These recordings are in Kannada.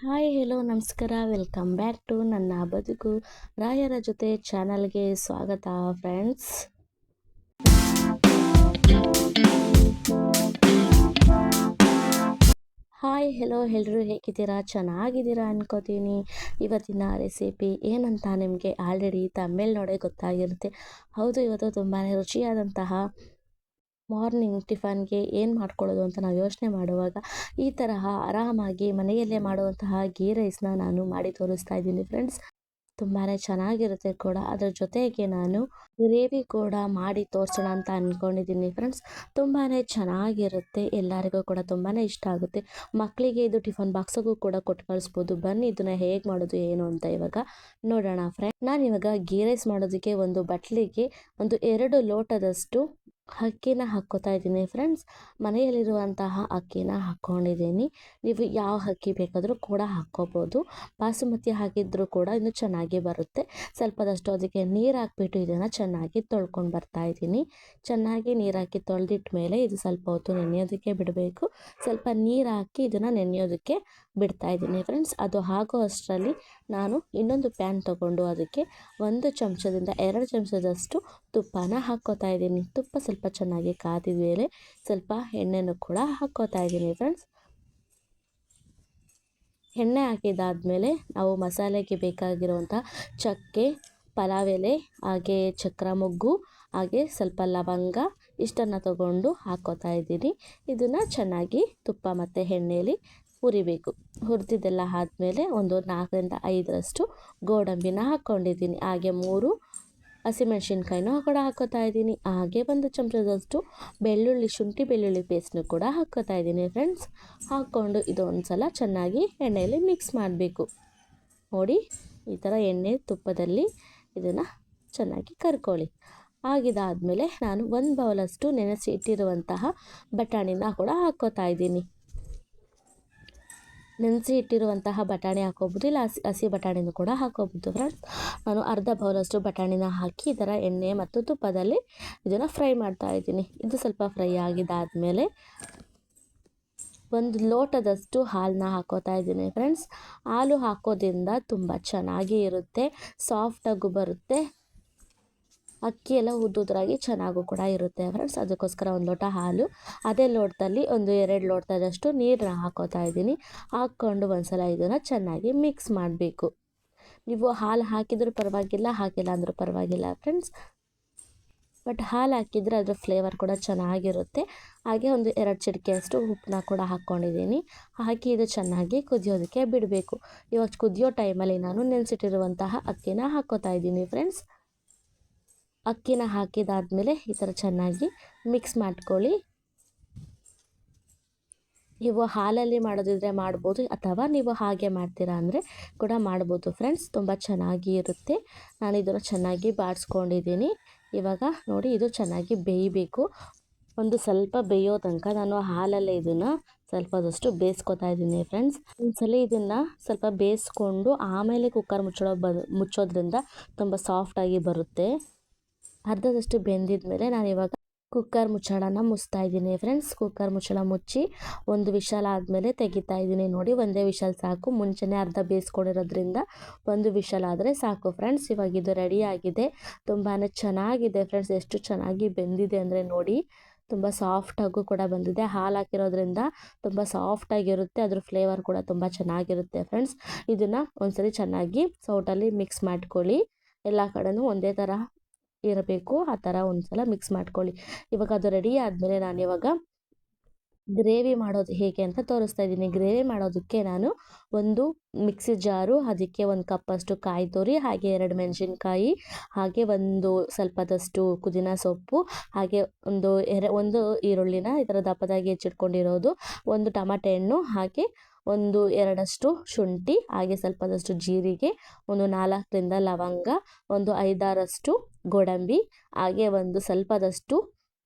ಹಾಯ್ ಹೆಲೋ ನಮಸ್ಕಾರ ವೆಲ್ಕಮ್ ಬ್ಯಾಕ್ ಟು ನನ್ನ ಬದುಕು ರಾಯರ ಜೊತೆ ಚಾನಲ್ಗೆ ಸ್ವಾಗತ ಫ್ರೆಂಡ್ಸ್. ಹಾಯ್ ಹೆಲೋ ಎಲ್ಲರೂ ಹೇಗಿದ್ದೀರಾ? ಚೆನ್ನಾಗಿದ್ದೀರಾ ಅನ್ಕೋತೀನಿ. ಇವತ್ತಿನ ರೆಸಿಪಿ ಏನಂತ ನಿಮಗೆ ಆಲ್ರೆಡಿ ತಮಿಳ್ ನೋಡೇ ಗೊತ್ತಾಗಿರುತ್ತೆ. ಹೌದು, ಇವತ್ತು ತುಂಬಾ ರುಚಿಯಾದಂತಹ ಮಾರ್ನಿಂಗ್ ಟಿಫನ್ಗೆ ಏನು ಮಾಡ್ಕೊಳ್ಳೋದು ಅಂತ ನಾವು ಯೋಚನೆ ಮಾಡುವಾಗ ಈ ತರಹ ಆರಾಮಾಗಿ ಮನೆಯಲ್ಲೇ ಮಾಡುವಂತಹ ಗೀ ರೈಸ್ನ ನಾನು ಮಾಡಿ ತೋರಿಸ್ತಾ ಇದ್ದೀನಿ ಫ್ರೆಂಡ್ಸ್. ತುಂಬಾ ಚೆನ್ನಾಗಿರುತ್ತೆ ಕೂಡ. ಅದರ ಜೊತೆಗೆ ನಾನು ಗ್ರೇವಿ ಕೂಡ ಮಾಡಿ ತೋರಿಸೋಣ ಅಂತ ಅಂದ್ಕೊಂಡಿದ್ದೀನಿ ಫ್ರೆಂಡ್ಸ್. ತುಂಬಾ ಚೆನ್ನಾಗಿರುತ್ತೆ, ಎಲ್ಲರಿಗೂ ಕೂಡ ತುಂಬಾ ಇಷ್ಟ ಆಗುತ್ತೆ. ಮಕ್ಕಳಿಗೆ ಇದು ಟಿಫನ್ ಬಾಕ್ಸಿಗೂ ಕೂಡ ಕೊಟ್ಟು ಕಳಿಸ್ಬೋದು. ಬನ್ನಿ ಇದನ್ನು ಹೇಗೆ ಮಾಡೋದು ಏನು ಅಂತ ಇವಾಗ ನೋಡೋಣ ಫ್ರೆಂಡ್ಸ್. ನಾನು ಇವಾಗ ಗೀ ರೈಸ್ ಮಾಡೋದಕ್ಕೆ ಒಂದು ಬಟ್ಲಿಗೆ ಒಂದು 2 ಲೋಟದಷ್ಟು ಅಕ್ಕಿನ ಹಾಕ್ಕೋತಾ ಇದ್ದೀನಿ ಫ್ರೆಂಡ್ಸ್. ಮನೆಯಲ್ಲಿರುವಂತಹ ಅಕ್ಕಿನ ಹಾಕ್ಕೊಂಡಿದ್ದೀನಿ. ನೀವು ಯಾವ ಅಕ್ಕಿ ಬೇಕಾದರೂ ಕೂಡ ಹಾಕ್ಕೋಬೋದು. ಬಾಸುಮತಿ ಹಾಕಿದ್ರೂ ಕೂಡ ಇನ್ನು ಚೆನ್ನಾಗಿ ಬರುತ್ತೆ. ಸ್ವಲ್ಪದಷ್ಟು ಅದಕ್ಕೆ ನೀರು ಹಾಕ್ಬಿಟ್ಟು ಇದನ್ನು ಚೆನ್ನಾಗಿ ತೊಳ್ಕೊಂಡು ಬರ್ತಾ ಇದ್ದೀನಿ. ಚೆನ್ನಾಗಿ ನೀರು ಹಾಕಿ ತೊಳೆದಿಟ್ಟ ಮೇಲೆ ಇದು ಸ್ವಲ್ಪ ಹೊತ್ತು ನೆನೆಯೋದಕ್ಕೆ ಬಿಡಬೇಕು. ಸ್ವಲ್ಪ ನೀರು ಹಾಕಿ ಇದನ್ನು ನೆನೆಯೋದಕ್ಕೆ ಬಿಡ್ತಾ ಇದ್ದೀನಿ ಫ್ರೆಂಡ್ಸ್. ಅದು ಆಗೋ ಅಷ್ಟರಲ್ಲಿ ನಾನು ಇನ್ನೊಂದು ಪ್ಯಾನ್ ತೊಗೊಂಡು ಅದಕ್ಕೆ 1 ಚಮಚದಿಂದ 2 ಚಮಚದಷ್ಟು ತುಪ್ಪನ ಹಾಕ್ಕೋತಾ ಇದ್ದೀನಿ. ತುಪ್ಪ ಸ್ವಲ್ಪ ಚೆನ್ನಾಗಿ ಕಾದಿದ ಮೇಲೆ ಸ್ವಲ್ಪ ಎಣ್ಣೆನೂ ಕೂಡ ಹಾಕ್ಕೋತಾ ಇದ್ದೀನಿ ಫ್ರೆಂಡ್ಸ್. ಎಣ್ಣೆ ಹಾಕಿದಾದ್ಮೇಲೆ ನಾವು ಮಸಾಲೆಗೆ ಬೇಕಾಗಿರುವಂಥ ಚಕ್ಕೆ, ಪಲಾವ್ ಎಲೆ, ಹಾಗೆ ಚಕ್ರ ಮೊಗ್ಗು, ಹಾಗೆ ಸ್ವಲ್ಪ ಲವಂಗ ಇಷ್ಟನ್ನು ತಗೊಂಡು ಹಾಕ್ಕೋತಾ ಇದ್ದೀನಿ. ಇದನ್ನು ಚೆನ್ನಾಗಿ ತುಪ್ಪ ಮತ್ತು ಎಣ್ಣೆಯಲ್ಲಿ ಹುರಿಬೇಕು. ಹುರಿದಿದ್ದೆಲ್ಲ ಆದಮೇಲೆ ಒಂದು 4ರಿಂದ 5ರಷ್ಟು ಗೋಡಂಬಿನ ಹಾಕ್ಕೊಂಡಿದ್ದೀನಿ. ಹಾಗೆ 3 ಹಸಿಮೆಣ್ಸಿನ್ಕಾಯಿನೂ ಕೂಡ ಹಾಕ್ಕೋತಾ ಇದ್ದೀನಿ. ಹಾಗೆ 1 ಚಮಚದಷ್ಟು ಶುಂಠಿ ಬೆಳ್ಳುಳ್ಳಿ ಪೇಸ್ಟ್ನು ಕೂಡ ಹಾಕ್ಕೋತಾ ಇದ್ದೀನಿ ಫ್ರೆಂಡ್ಸ್. ಹಾಕ್ಕೊಂಡು ಇದು ಒಂದು ಸಲ ಚೆನ್ನಾಗಿ ಎಣ್ಣೆಯಲ್ಲಿ ಮಿಕ್ಸ್ ಮಾಡಬೇಕು. ನೋಡಿ, ಈ ಥರ ಎಣ್ಣೆ ತುಪ್ಪದಲ್ಲಿ ಇದನ್ನು ಚೆನ್ನಾಗಿ ಕರ್ಕೊಳ್ಳಿ. ಆಗಿದಾದಮೇಲೆ ನಾನು 1 ಬೌಲಷ್ಟು ನೆನೆಸಿ ಇಟ್ಟಿರುವಂತಹ ಬಟಾಣಿನ ಕೂಡ ಹಾಕ್ಕೋತಾ ಇದ್ದೀನಿ. ನೆನೆಸಿ ಇಟ್ಟಿರುವಂತಹ ಬಟಾಣಿ ಹಾಕೋಬೋದು, ಇಲ್ಲ ಹಸಿ ಬಟಾಣಿನೂ ಕೂಡ ಹಾಕೋಬೋದು ಫ್ರೆಂಡ್ಸ್. ನಾನು ಅರ್ಧ ಬೌಲಷ್ಟು ಬಟಾಣಿನ ಹಾಕಿ ಈ ಥರ ಎಣ್ಣೆ ಮತ್ತು ತುಪ್ಪದಲ್ಲಿ ಇದನ್ನು ಫ್ರೈ ಮಾಡ್ತಾ ಇದ್ದೀನಿ. ಇದು ಸ್ವಲ್ಪ ಫ್ರೈ ಆಗಿದ್ದಾದಮೇಲೆ 1 ಲೋಟದಷ್ಟು ಹಾಲನ್ನ ಹಾಕೋತಾ ಇದ್ದೀನಿ ಫ್ರೆಂಡ್ಸ್. ಹಾಲು ಹಾಕೋದ್ರಿಂದ ತುಂಬ ಚೆನ್ನಾಗಿ ಇರುತ್ತೆ, ಸಾಫ್ಟಾಗೂ ಬರುತ್ತೆ, ಅಕ್ಕಿ ಎಲ್ಲ ಉದ್ದುದ್ರಾಗಿ ಚೆನ್ನಾಗೂ ಕೂಡ ಇರುತ್ತೆ ಫ್ರೆಂಡ್ಸ್. ಅದಕ್ಕೋಸ್ಕರ 1 ಲೋಟ ಹಾಲು, ಅದೇ ಲೋಟದಲ್ಲಿ 2 ಲೋಟದಷ್ಟು ನೀರನ್ನ ಹಾಕೋತಾ ಇದ್ದೀನಿ. ಹಾಕ್ಕೊಂಡು ಒಂದ್ಸಲ ಇದನ್ನು ಚೆನ್ನಾಗಿ ಮಿಕ್ಸ್ ಮಾಡಬೇಕು. ನೀವು ಹಾಲು ಹಾಕಿದರೂ ಪರವಾಗಿಲ್ಲ, ಹಾಕಿಲ್ಲ ಅಂದರೂ ಪರವಾಗಿಲ್ಲ ಫ್ರೆಂಡ್ಸ್. ಬಟ್ ಹಾಲು ಹಾಕಿದರೆ ಅದರ ಫ್ಲೇವರ್ ಕೂಡ ಚೆನ್ನಾಗಿರುತ್ತೆ. ಹಾಗೆ 2 ಚಿಟಿಕೆಯಷ್ಟು ಉಪ್ಪನ್ನ ಕೂಡ ಹಾಕ್ಕೊಂಡಿದ್ದೀನಿ. ಹಾಕಿ ಇದು ಚೆನ್ನಾಗಿ ಕುದಿಯೋದಕ್ಕೆ ಬಿಡಬೇಕು. ಇವಾಗ ಕುದಿಯೋ ಟೈಮಲ್ಲಿ ನಾನು ನೆನೆಸಿಟ್ಟಿರುವಂತಹ ಅಕ್ಕಿನ ಹಾಕ್ಕೋತಾ ಇದ್ದೀನಿ ಫ್ರೆಂಡ್ಸ್. ಅಕ್ಕಿನ ಹಾಕಿದಾದ್ಮೇಲೆ ಈ ಥರ ಚೆನ್ನಾಗಿ ಮಿಕ್ಸ್ ಮಾಡ್ಕೊಳ್ಳಿ. ನೀವು ಹಾಲಲ್ಲಿ ಮಾಡೋದಿದ್ರೆ ಮಾಡ್ಬೋದು, ಅಥವಾ ನೀವು ಹಾಗೆ ಮಾಡ್ತೀರಾ ಅಂದರೆ ಕೂಡ ಮಾಡ್ಬೋದು ಫ್ರೆಂಡ್ಸ್. ತುಂಬ ಚೆನ್ನಾಗಿ ಇರುತ್ತೆ. ನಾನು ಇದನ್ನು ಚೆನ್ನಾಗಿ ಬಾಡಿಸ್ಕೊಂಡಿದ್ದೀನಿ. ಇವಾಗ ನೋಡಿ, ಇದು ಚೆನ್ನಾಗಿ ಬೇಯಬೇಕು. ಒಂದು ಸ್ವಲ್ಪ ಬೇಯೋ ತನಕ ನಾನು ಹಾಲಲ್ಲೇ ಇದನ್ನು ಸ್ವಲ್ಪದಷ್ಟು ಬೇಯಿಸ್ಕೊತಾ ಇದ್ದೀನಿ ಫ್ರೆಂಡ್ಸ್. ಒಂದ್ಸಲ ಇದನ್ನು ಸ್ವಲ್ಪ ಬೇಯಿಸ್ಕೊಂಡು ಆಮೇಲೆ ಕುಕ್ಕರ್ ಮುಚ್ಚೋದ್ರಿಂದ ತುಂಬ ಸಾಫ್ಟಾಗಿ ಬರುತ್ತೆ. ಅರ್ಧದಷ್ಟು ಬೆಂದಿದ ಮೇಲೆ ನಾನು ಇವಾಗ ಕುಕ್ಕರ್ ಮುಚ್ಚಳನ ಮುಚ್ತಾ ಇದ್ದೀನಿ ಫ್ರೆಂಡ್ಸ್. ಕುಕ್ಕರ್ ಮುಚ್ಚಳ ಮುಚ್ಚಿ 1 ವಿಷಲ್ ಆದಮೇಲೆ ತೆಗಿತಾ ಇದ್ದೀನಿ. ನೋಡಿ, 1 ವಿಷಲ್ ಸಾಕು. ಮುಂಚೆನೇ ಅರ್ಧ ಬೇಯಿಸ್ಕೊಂಡಿರೋದ್ರಿಂದ 1 ವಿಷಲ್ ಆದರೆ ಸಾಕು ಫ್ರೆಂಡ್ಸ್. ಇವಾಗ ಇದು ರೆಡಿ ಆಗಿದೆ. ತುಂಬಾ ಚೆನ್ನಾಗಿದೆ ಫ್ರೆಂಡ್ಸ್. ಎಷ್ಟು ಚೆನ್ನಾಗಿ ಬೆಂದಿದೆ ಅಂದರೆ ನೋಡಿ, ತುಂಬ ಸಾಫ್ಟಾಗೂ ಕೂಡ ಬಂದಿದೆ. ಹಾಲು ಹಾಕಿರೋದ್ರಿಂದ ತುಂಬ ಸಾಫ್ಟಾಗಿರುತ್ತೆ, ಅದ್ರ ಫ್ಲೇವರ್ ಕೂಡ ತುಂಬ ಚೆನ್ನಾಗಿರುತ್ತೆ ಫ್ರೆಂಡ್ಸ್. ಇದನ್ನು ಒಂದ್ಸರಿ ಚೆನ್ನಾಗಿ ಸೌಟಲ್ಲಿ ಮಿಕ್ಸ್ ಮಾಡ್ಕೊಳ್ಳಿ. ಎಲ್ಲ ಕಡೆನೂ ಒಂದೇ ಥರ ಇರಬೇಕು, ಆ ಥರ ಒಂದ್ಸಲ ಮಿಕ್ಸ್ ಮಾಡ್ಕೊಳ್ಳಿ. ಇವಾಗ ಅದು ರೆಡಿ ಆದಮೇಲೆ ನಾನು ಇವಾಗ ಗ್ರೇವಿ ಮಾಡೋದು ಹೇಗೆ ಅಂತ ತೋರಿಸ್ತಾ ಇದ್ದೀನಿ. ಗ್ರೇವಿ ಮಾಡೋದಕ್ಕೆ ನಾನು ಒಂದು ಮಿಕ್ಸಿ ಜಾರು, ಅದಕ್ಕೆ 1 ಕಪ್ಪಷ್ಟು ಕಾಯಿ ತುರಿ, ಹಾಗೆ 2 ಮೆಣಸಿನ್ಕಾಯಿ, ಹಾಗೆ ಸ್ವಲ್ಪದಷ್ಟು ಪುದೀನ ಸೊಪ್ಪು, ಹಾಗೆ ಒಂದು ಈರುಳ್ಳಿನ ಈ ಥರ ದಪ್ಪದಾಗಿ ಹೆಚ್ಚಿಟ್ಕೊಂಡಿರೋದು, 1 ಟಮಾಟೆ ಹಣ್ಣು, ಹಾಗೆ 2 ಶುಂಠಿ, ಹಾಗೆ ಸ್ವಲ್ಪದಷ್ಟು ಜೀರಿಗೆ, 4ರಿಂದ ಲವಂಗ, 5-6 ಗೋಡಂಬಿ, ಹಾಗೆ ಸ್ವಲ್ಪದಷ್ಟು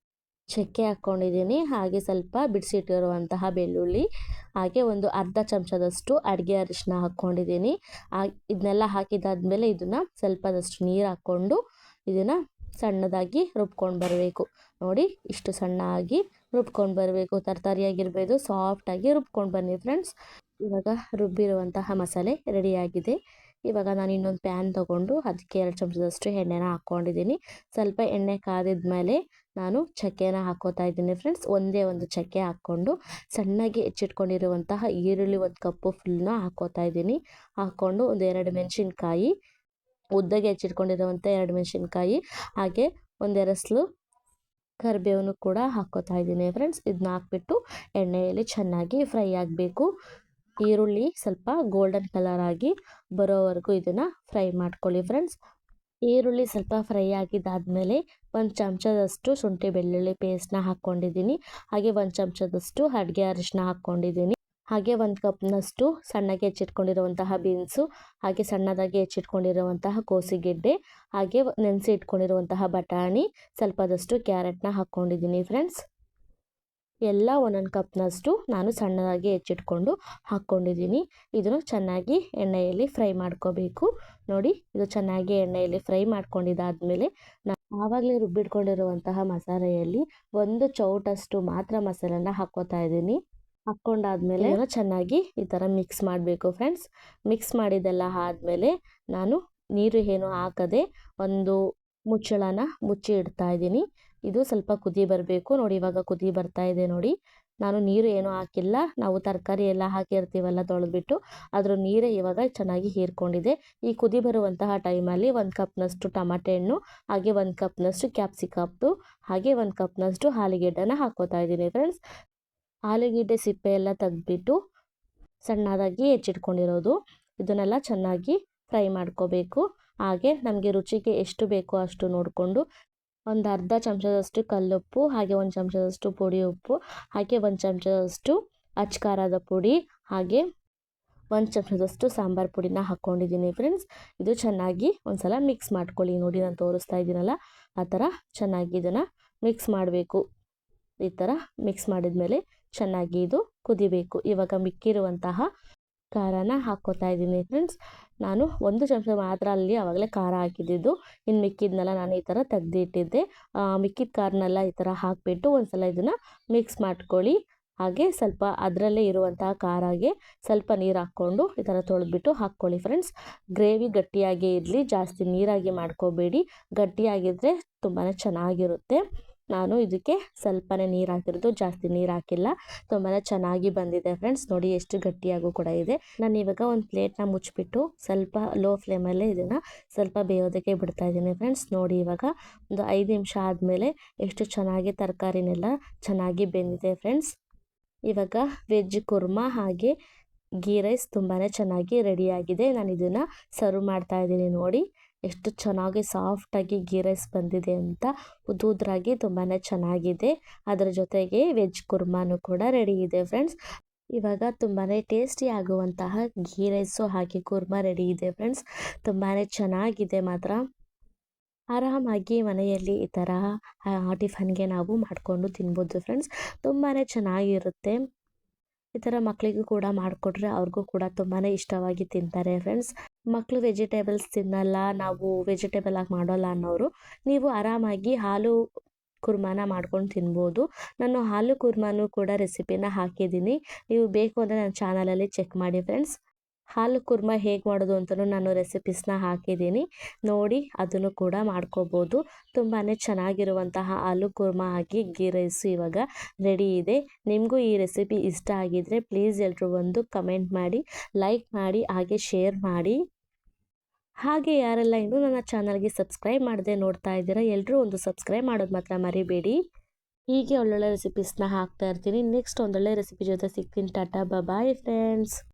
ಚಕ್ಕೆ ಹಾಕ್ಕೊಂಡಿದ್ದೀನಿ. ಹಾಗೆ ಸ್ವಲ್ಪ ಬಿಡಿಸಿಟ್ಟಿರುವಂತಹ ಬೆಳ್ಳುಳ್ಳಿ, ಹಾಗೆ ಅರ್ಧ ಚಮಚದಷ್ಟು ಅಡುಗೆ ಅರಿಶಿನ ಹಾಕ್ಕೊಂಡಿದ್ದೀನಿ. ಇದನ್ನೆಲ್ಲ ಹಾಕಿದಾದ್ಮೇಲೆ ಇದನ್ನು ಸ್ವಲ್ಪದಷ್ಟು ನೀರು ಹಾಕ್ಕೊಂಡು ಇದನ್ನು ಸಣ್ಣದಾಗಿ ರುಬ್ಕೊಂಡು ಬರಬೇಕು. ನೋಡಿ, ಇಷ್ಟು ಸಣ್ಣಾಗಿ ರುಬ್ಕೊಂಡು ಬರಬೇಕು. ತರಕಾರಿಯಾಗಿರ್ಬೋದು, ಸಾಫ್ಟಾಗಿ ರುಬ್ಕೊಂಡು ಬನ್ನಿ ಫ್ರೆಂಡ್ಸ್. ಇವಾಗ ರುಬ್ಬಿರುವಂತಹ ಮಸಾಲೆ ರೆಡಿಯಾಗಿದೆ. ಇವಾಗ ನಾನು ಇನ್ನೊಂದು ಪ್ಯಾನ್ ತೊಗೊಂಡು ಅದಕ್ಕೆ 2 ಚಮಚದಷ್ಟು ಎಣ್ಣೆನ ಹಾಕ್ಕೊಂಡಿದ್ದೀನಿ. ಸ್ವಲ್ಪ ಎಣ್ಣೆ ಕಾದಿದ ಮೇಲೆ ನಾನು ಚಕ್ಕೆನ ಹಾಕ್ಕೋತಾ ಇದ್ದೀನಿ ಫ್ರೆಂಡ್ಸ್. ಒಂದೇ ಒಂದು ಚಕ್ಕೆ ಹಾಕ್ಕೊಂಡು ಸಣ್ಣಗೆ ಹೆಚ್ಚಿಟ್ಕೊಂಡಿರುವಂತಹ ಈರುಳ್ಳಿ 1 ಕಪ್ಪು ಫುಲ್ನ ಹಾಕ್ಕೋತಾ ಇದ್ದೀನಿ. ಹಾಕ್ಕೊಂಡು ಒಂದು 2 ಮೆಣಸಿನ್ಕಾಯಿ, ಉದ್ದಗೆ ಹೆಚ್ಚಿಟ್ಕೊಂಡಿರುವಂಥ 2 ಮೆಣಸಿನ್ಕಾಯಿ, ಹಾಗೆ ಒಂದೆರಸ್ಲು ಕರಿಬೇವನ್ನು ಕೂಡ ಹಾಕ್ಕೋತಾ ಇದ್ದೀನಿ ಫ್ರೆಂಡ್ಸ್. ಇದನ್ನ ಹಾಕ್ಬಿಟ್ಟು ಎಣ್ಣೆಯಲ್ಲಿ ಚೆನ್ನಾಗಿ ಫ್ರೈ ಆಗಬೇಕು. ಈರುಳ್ಳಿ ಸ್ವಲ್ಪ ಗೋಲ್ಡನ್ ಕಲರ್ ಆಗಿ ಬರೋವರೆಗೂ ಇದನ್ನು ಫ್ರೈ ಮಾಡ್ಕೊಳ್ಳಿ ಫ್ರೆಂಡ್ಸ್. ಈರುಳ್ಳಿ ಸ್ವಲ್ಪ ಫ್ರೈ ಆಗಿದ್ದಾದಮೇಲೆ 1 ಚಮಚದಷ್ಟು ಶುಂಠಿ ಬೆಳ್ಳುಳ್ಳಿ ಪೇಸ್ಟ್ನ ಹಾಕ್ಕೊಂಡಿದ್ದೀನಿ. ಹಾಗೆ 1 ಚಮಚದಷ್ಟು ಅಡುಗೆ ಅರಿಶಿನ ಹಾಕ್ಕೊಂಡಿದ್ದೀನಿ. ಹಾಗೆ 1 ಕಪ್ನಷ್ಟು ಸಣ್ಣಗೆ ಹೆಚ್ಚಿಟ್ಕೊಂಡಿರುವಂತಹ ಬೀನ್ಸು, ಹಾಗೆ ಸಣ್ಣದಾಗಿ ಹೆಚ್ಚಿಟ್ಕೊಂಡಿರುವಂತಹ ಕೋಸಿಗೆಡ್ಡೆ, ಹಾಗೆ ನೆನೆಸಿ ಇಟ್ಕೊಂಡಿರುವಂತಹ ಬಟಾಣಿ, ಸ್ವಲ್ಪದಷ್ಟು ಕ್ಯಾರೆಟ್ನ ಹಾಕ್ಕೊಂಡಿದ್ದೀನಿ ಫ್ರೆಂಡ್ಸ್. ಎಲ್ಲ 1 ಕಪ್ನಷ್ಟು ನಾನು ಸಣ್ಣದಾಗಿ ಹೆಚ್ಚಿಟ್ಕೊಂಡು ಹಾಕ್ಕೊಂಡಿದ್ದೀನಿ. ಇದನ್ನು ಚೆನ್ನಾಗಿ ಎಣ್ಣೆಯಲ್ಲಿ ಫ್ರೈ ಮಾಡ್ಕೋಬೇಕು. ನೋಡಿ, ಇದು ಚೆನ್ನಾಗಿ ಎಣ್ಣೆಯಲ್ಲಿ ಫ್ರೈ ಮಾಡ್ಕೊಂಡಿದ್ದಾದಮೇಲೆ ಆವಾಗಲೇ ರುಬ್ಬಿಟ್ಕೊಂಡಿರುವಂತಹ ಮಸಾಲೆಯಲ್ಲಿ 1 ಚೌಟಷ್ಟು ಮಾತ್ರ ಮಸಾಲೆನ ಹಾಕ್ಕೋತಾ ಇದ್ದೀನಿ. ಹಾಕ್ಕೊಂಡಾದ್ಮೇಲೆ ಇದನ್ನು ಚೆನ್ನಾಗಿ ಈ ಥರ ಮಿಕ್ಸ್ ಮಾಡಬೇಕು ಫ್ರೆಂಡ್ಸ್. ಮಿಕ್ಸ್ ಮಾಡಿದ್ದೆಲ್ಲ ಆದಮೇಲೆ ನಾನು ನೀರು ಏನು ಹಾಕದೆ ಒಂದು ಮುಚ್ಚಳನ ಮುಚ್ಚಿ ಇಡ್ತಾ ಇದ್ದೀನಿ. ಇದು ಸ್ವಲ್ಪ ಕುದಿ ಬರಬೇಕು. ನೋಡಿ, ಇವಾಗ ಕುದಿ ಬರ್ತಾ ಇದೆ ನೋಡಿ. ನಾನು ನೀರು ಏನೂ ಹಾಕಿಲ್ಲ. ನಾವು ತರಕಾರಿ ಎಲ್ಲ ಹಾಕಿರ್ತೀವಲ್ಲ ತೊಳೆದ್ಬಿಟ್ಟು, ಅದ್ರ ನೀರೇ ಇವಾಗ ಚೆನ್ನಾಗಿ ಹೀರ್ಕೊಂಡಿದೆ. ಈ ಕುದಿ ಬರುವಂತಹ ಟೈಮಲ್ಲಿ 1 ಕಪ್ನಷ್ಟು ಟಮಾಟೆ ಹಣ್ಣು, ಹಾಗೆ 1 ಕಪ್ನಷ್ಟು ಕ್ಯಾಪ್ಸಿಕಮ್ದು, ಹಾಗೆ 1 ಕಪ್ನಷ್ಟು ಆಲೂಗೆಡ್ಡೆನ ಹಾಕ್ಕೋತಾ ಇದ್ದೀನಿ ಫ್ರೆಂಡ್ಸ್. ಆಲೂಗೆಡ್ಡೆ ಸಿಪ್ಪೆ ಎಲ್ಲ ತೆಗೆದ್ಬಿಟ್ಟು ಸಣ್ಣದಾಗಿ ಹೆಚ್ಚಿಟ್ಕೊಂಡಿರೋದು, ಇದನ್ನೆಲ್ಲ ಚೆನ್ನಾಗಿ ಫ್ರೈ ಮಾಡ್ಕೋಬೇಕು. ಹಾಗೆ ನಮಗೆ ರುಚಿಗೆ ಎಷ್ಟು ಬೇಕೋ ಅಷ್ಟು ನೋಡಿಕೊಂಡು ಒಂದು ಅರ್ಧ ಚಮಚದಷ್ಟು ಕಲ್ಲುಪ್ಪು, ಹಾಗೆ 1 ಚಮಚದಷ್ಟು ಪುಡಿ ಉಪ್ಪು, ಹಾಗೆ 1 ಚಮಚದಷ್ಟು ಅಚ್ಚ ಖಾರದ ಪುಡಿ, ಹಾಗೆ 1 ಚಮಚದಷ್ಟು ಸಾಂಬಾರು ಪುಡಿನ ಹಾಕ್ಕೊಂಡಿದ್ದೀನಿ ಫ್ರೆಂಡ್ಸ್. ಇದು ಚೆನ್ನಾಗಿ ಒಂದ್ಸಲ ಮಿಕ್ಸ್ ಮಾಡ್ಕೊಳ್ಳಿ. ನೋಡಿ, ನಾನು ತೋರಿಸ್ತಾ ಇದ್ದೀನಲ್ಲ ಆ ಥರ ಚೆನ್ನಾಗಿ ಇದನ್ನು ಮಿಕ್ಸ್ ಮಾಡಬೇಕು. ಈ ಥರ ಮಿಕ್ಸ್ ಮಾಡಿದ್ಮೇಲೆ ಚೆನ್ನಾಗಿ ಇದು ಕುದಿಬೇಕು. ಇವಾಗ ಮಿಕ್ಕಿರುವಂತಹ ಖಾರನ ಹಾಕ್ಕೋತಾ ಇದ್ದೀನಿ ಫ್ರೆಂಡ್ಸ್. ನಾನು 1 ಚಮಚ ಮಾತ್ರ ಅಲ್ಲಿ ಆವಾಗಲೇ ಖಾರ ಹಾಕಿದ್ದು. ಇನ್ನು ಮಿಕ್ಕಿದ್ನೆಲ್ಲ ನಾನು ಈ ಥರ ತೆಗೆದಿಟ್ಟಿದ್ದೆ. ಮಿಕ್ಕಿದ ಖಾರನೆಲ್ಲ ಈ ಥರ ಹಾಕಿಬಿಟ್ಟು ಒಂದ್ಸಲ ಇದನ್ನು ಮಿಕ್ಸ್ ಮಾಡ್ಕೊಳ್ಳಿ. ಹಾಗೆ ಸ್ವಲ್ಪ ಅದರಲ್ಲೇ ಇರುವಂತಹ ಖಾರಾಗೆ ಸ್ವಲ್ಪ ನೀರು ಹಾಕ್ಕೊಂಡು ಈ ಥರ ತೊಳೆದ್ಬಿಟ್ಟು ಹಾಕ್ಕೊಳ್ಳಿ ಫ್ರೆಂಡ್ಸ್. ಗ್ರೇವಿ ಗಟ್ಟಿಯಾಗಿ ಇರಲಿ, ಜಾಸ್ತಿ ನೀರಾಗಿ ಮಾಡ್ಕೋಬೇಡಿ. ಗಟ್ಟಿಯಾಗಿದ್ದರೆ ತುಂಬಾ ಚೆನ್ನಾಗಿರುತ್ತೆ. ನಾನು ಇದಕ್ಕೆ ಸ್ವಲ್ಪನೇ ನೀರು ಹಾಕಿರೋದು, ಜಾಸ್ತಿ ನೀರು ಹಾಕಿಲ್ಲ. ತುಂಬಾ ಚೆನ್ನಾಗಿ ಬಂದಿದೆ ಫ್ರೆಂಡ್ಸ್. ನೋಡಿ, ಎಷ್ಟು ಗಟ್ಟಿಯಾಗೂ ಕೂಡ ಇದೆ. ನಾನು ಇವಾಗ ಒಂದು ಪ್ಲೇಟ್ನ ಮುಚ್ಚಿಬಿಟ್ಟು ಸ್ವಲ್ಪ ಲೋ ಫ್ಲೇಮಲ್ಲೇ ಇದನ್ನು ಸ್ವಲ್ಪ ಬೇಯೋದಕ್ಕೆ ಬಿಡ್ತಾ ಇದ್ದೀನಿ ಫ್ರೆಂಡ್ಸ್. ನೋಡಿ, ಇವಾಗ ಒಂದು 5 ನಿಮಿಷ ಆದಮೇಲೆ ಎಷ್ಟು ಚೆನ್ನಾಗಿ ತರಕಾರಿನೆಲ್ಲ ಚೆನ್ನಾಗಿ ಬೆಂದಿದೆ ಫ್ರೆಂಡ್ಸ್. ಇವಾಗ ವೆಜ್ ಕುರ್ಮಾ ಹಾಗೆ ಗೀ ರೈಸ್ ತುಂಬಾ ಚೆನ್ನಾಗಿ ರೆಡಿಯಾಗಿದೆ. ನಾನು ಇದನ್ನು ಸರ್ವ್ ಮಾಡ್ತಾ ಇದ್ದೀನಿ. ನೋಡಿ, ಎಷ್ಟು ಚೆನ್ನಾಗಿ ಸಾಫ್ಟಾಗಿ ಗೀ ರೈಸ್ ಬಂದಿದೆ ಅಂತ. ಉದುರಾಗಿ ತುಂಬಾ ಚೆನ್ನಾಗಿದೆ. ಅದರ ಜೊತೆಗೆ ವೆಜ್ ಕುರ್ಮಾನು ಕೂಡ ರೆಡಿ ಇದೆ ಫ್ರೆಂಡ್ಸ್. ಇವಾಗ ತುಂಬಾ ಟೇಸ್ಟಿ ಆಗುವಂತಹ ಗೀ ರೈಸು ಹಾಗೆ ಕುರ್ಮಾ ರೆಡಿ ಇದೆ ಫ್ರೆಂಡ್ಸ್. ತುಂಬಾ ಚೆನ್ನಾಗಿದೆ ಮಾತ್ರ. ಆರಾಮಾಗಿ ಮನೆಯಲ್ಲಿ ಈ ಥರ ಟಿಫನ್ಗೆ ನಾವು ಮಾಡಿಕೊಂಡು ತಿನ್ಬೋದು ಫ್ರೆಂಡ್ಸ್. ತುಂಬಾ ಚೆನ್ನಾಗಿರುತ್ತೆ. ಈ ಥರ ಮಕ್ಕಳಿಗೂ ಕೂಡ ಮಾಡಿಕೊಟ್ರೆ ಅವ್ರಿಗೂ ಕೂಡ ತುಂಬಾ ಇಷ್ಟವಾಗಿ ತಿಂತಾರೆ ಫ್ರೆಂಡ್ಸ್. ಮಕ್ಕಳು ವೆಜಿಟೇಬಲ್ಸ್ ತಿನ್ನಲ್ಲ, ನಾವು ವೆಜಿಟೇಬಲ್ ಆಗಿ ಮಾಡೋಲ್ಲ ಅನ್ನೋರು ನೀವು ಆರಾಮಾಗಿ ಹಾಲು ಕುರ್ಮಾನ ಮಾಡ್ಕೊಂಡು ತಿನ್ಬೋದು. ನಾನು ಹಾಲು ಕುರ್ಮಾನು ಕೂಡ ರೆಸಿಪಿನ ಹಾಕಿದ್ದೀನಿ. ನೀವು ಬೇಕು ಅಂದರೆ ನನ್ನ ಚಾನಲಲ್ಲಿ ಚೆಕ್ ಮಾಡಿ ಫ್ರೆಂಡ್ಸ್. ಹಾಲು ಕುರ್ಮಾ ಹೇಗೆ ಮಾಡೋದು ಅಂತಲೂ ನಾನು ರೆಸಿಪೀಸ್ನ ಹಾಕಿದ್ದೀನಿ, ನೋಡಿ ಅದನ್ನು ಕೂಡ ಮಾಡ್ಕೋಬೋದು. ತುಂಬಾ ಚೆನ್ನಾಗಿರುವಂತಹ ಆಲೂ ಕುರ್ಮಾ ಆಗಿ ಗೀ ರೈಸು ಇವಾಗ ರೆಡಿ ಇದೆ. ನಿಮಗೂ ಈ ರೆಸಿಪಿ ಇಷ್ಟ ಆಗಿದ್ದರೆ ಪ್ಲೀಸ್ ಎಲ್ಲರೂ ಒಂದು ಕಮೆಂಟ್ ಮಾಡಿ, ಲೈಕ್ ಮಾಡಿ, ಹಾಗೆ ಶೇರ್ ಮಾಡಿ. ಹಾಗೆ ಯಾರೆಲ್ಲ ಇನ್ನೂ ನನ್ನ ಚಾನಲ್ಗೆ ಸಬ್ಸ್ಕ್ರೈಬ್ ಮಾಡದೆ ನೋಡ್ತಾ ಇದ್ದೀರಾ, ಎಲ್ಲರೂ ಒಂದು ಸಬ್ಸ್ಕ್ರೈಬ್ ಮಾಡೋದು ಮಾತ್ರ ಮರಿಬೇಡಿ. ಹೀಗೆ ಒಳ್ಳೊಳ್ಳೆ ರೆಸಿಪೀಸ್ನ ಹಾಕ್ತಾ ಇರ್ತೀನಿ. ನೆಕ್ಸ್ಟ್ ಒಂದೊಳ್ಳೆ ರೆಸಿಪಿ ಜೊತೆ ಸಿಗ್ತೀನಿ. Tata bye friends.